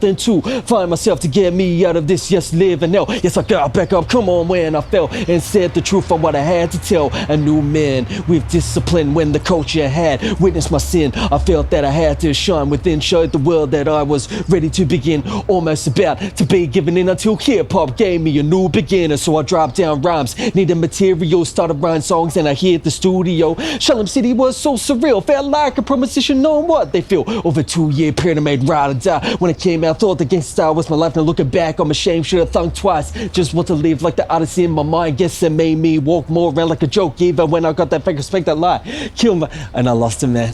nothing to find myself to get me out of this, yes, living hell. Yes, I got back up, come on, when I fell and said the truth of what I had to tell. A new man with discipline when the culture had witnessed my sin. I felt that I had to shine within, showed the world that I was ready to begin, almost about to be given in until hip-hop gave me a new beginner. So I dropped down rhymes, needed material, started writing songs, and I hit the studio. Shalom City was so surreal, felt like a proposition knowing what they feel. Over a 2-year period I made Ride or Die. When it came out, thought the gangsta style was my life. Now looking back, I'm ashamed, should've thunk twice. Just want to live like the artist in my mind. Guess it made me walk more around like a joke, even when I got that fake respect, that lie killed me, and I lost it, man.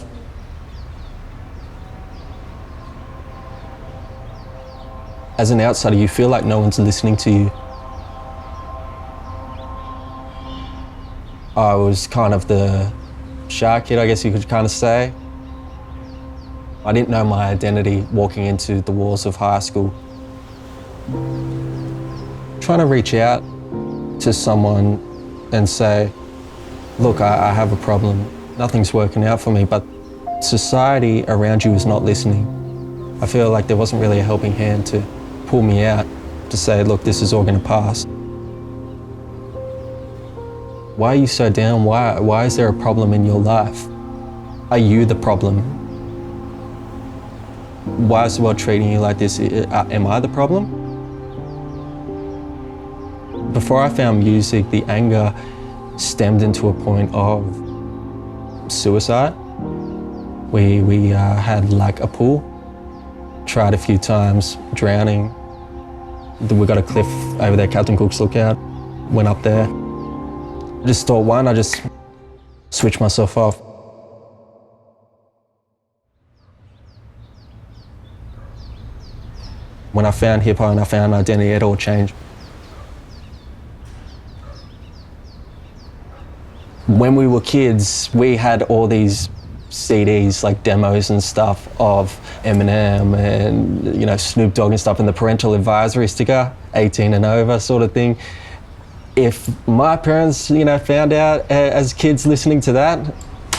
As an outsider, you feel like no one's listening to you. I was kind of the shy kid, I guess you could kind of say. I didn't know my identity walking into the walls of high school. Trying to reach out to someone and say, look, I have a problem. Nothing's working out for me, but society around you is not listening. I feel like there wasn't really a helping hand to pull me out, to say, look, this is all gonna pass. Why are you so down? Why is there a problem in your life? Are you the problem? Why is the world treating you like this? Am I the problem? Before I found music, the anger stemmed into a point of suicide. We had like a pool, tried a few times, drowning. We got a cliff over there, Captain Cook's Lookout, went up there. I just thought, why don't I just switch myself off? When I found hip hop and I found identity, it all changed. When we were kids, we had all these CDs, like demos and stuff of Eminem and, you know, Snoop Dogg and stuff, and the parental advisory sticker, 18 and over sort of thing. If my parents, you know, found out as kids listening to that,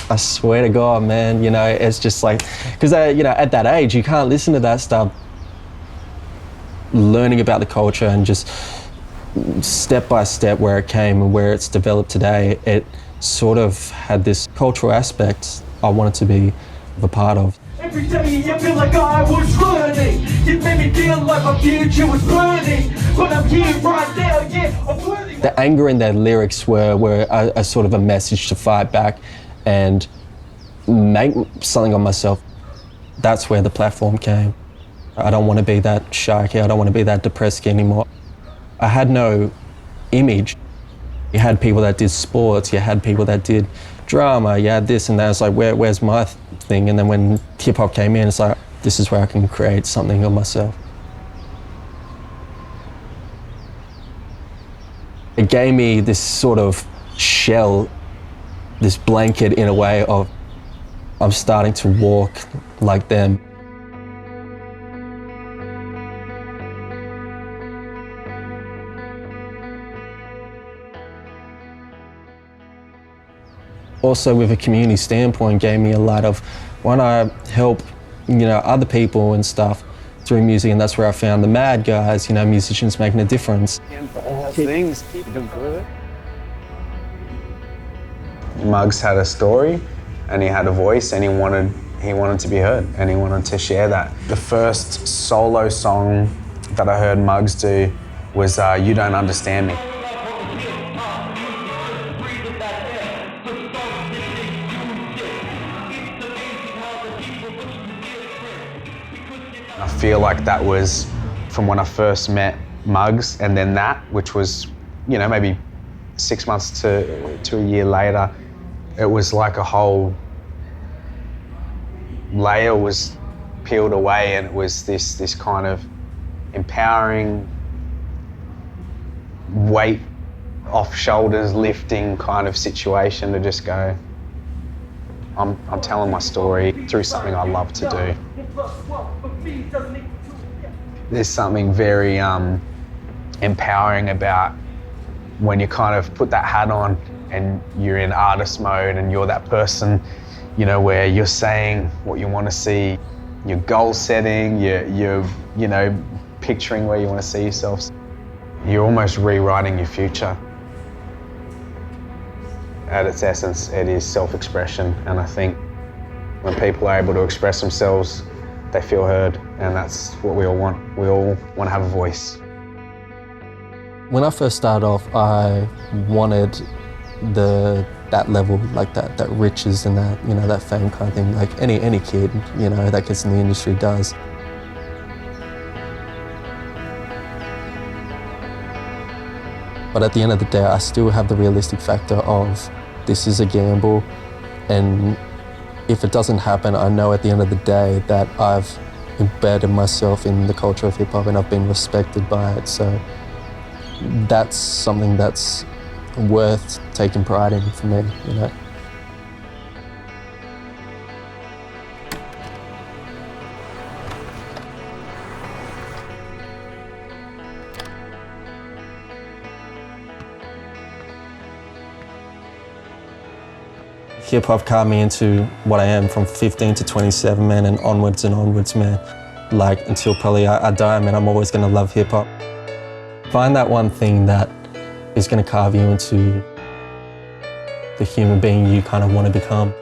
I swear to God, man, you know, it's just like, because, you know, at that age, you can't listen to that stuff. Learning about the culture and just step by step where it came and where it's developed today, it sort of had this cultural aspect I wanted to be a part of. Every day you feel like I was learning. You made me feel like my future was burning. But I'm here right now, yeah, I'm learning. The anger in their lyrics were a sort of a message to fight back and make something of myself. That's where the platform came. I don't want to be that shy kid, I don't want to be that depressed kid anymore. I had no image. You had people that did sports, you had people that did drama, you had this and that. It's like, where's my thing? And then when hip hop came in, it's like, this is where I can create something of myself. It gave me this sort of shell, this blanket in a way of, I'm starting to walk like them. Also, with a community standpoint, gave me a lot of, why don't I help, you know, other people and stuff through music, and that's where I found the MMAD guys, you know, musicians making a difference. Things keep them good. Muggs had a story, and he had a voice, and he wanted to be heard, and he wanted to share that. The first solo song that I heard Muggs do was "You Don't Understand Me." I feel like that was from when I first met Muggs, and then that, which was, you know, maybe 6 months to a year later, it was like a whole layer was peeled away, and it was this kind of empowering, weight off shoulders lifting kind of situation to just go, I'm telling my story through something I love to do. There's something very empowering about when you kind of put that hat on and you're in artist mode and you're that person, you know, where you're saying what you want to see your goal setting, your you know, picturing where you want to see yourself. You're almost rewriting your future. At its essence, it is self-expression, and I think when people are able to express themselves, they feel heard, and that's what we all want. We all want to have a voice. When I first started off, I wanted that level, like that riches and that, you know, that fame kind of thing, like any kid, you know, that gets in the industry does. But at the end of the day, I still have the realistic factor of this is a gamble, and if it doesn't happen, I know at the end of the day that I've embedded myself in the culture of hip-hop and I've been respected by it. So that's something that's worth taking pride in for me, you know. Hip-hop carved me into what I am from 15 to 27, man, and onwards, man. Like, until probably I die, man, I'm always gonna love hip-hop. Find that one thing that is gonna carve you into the human being you kind of want to become.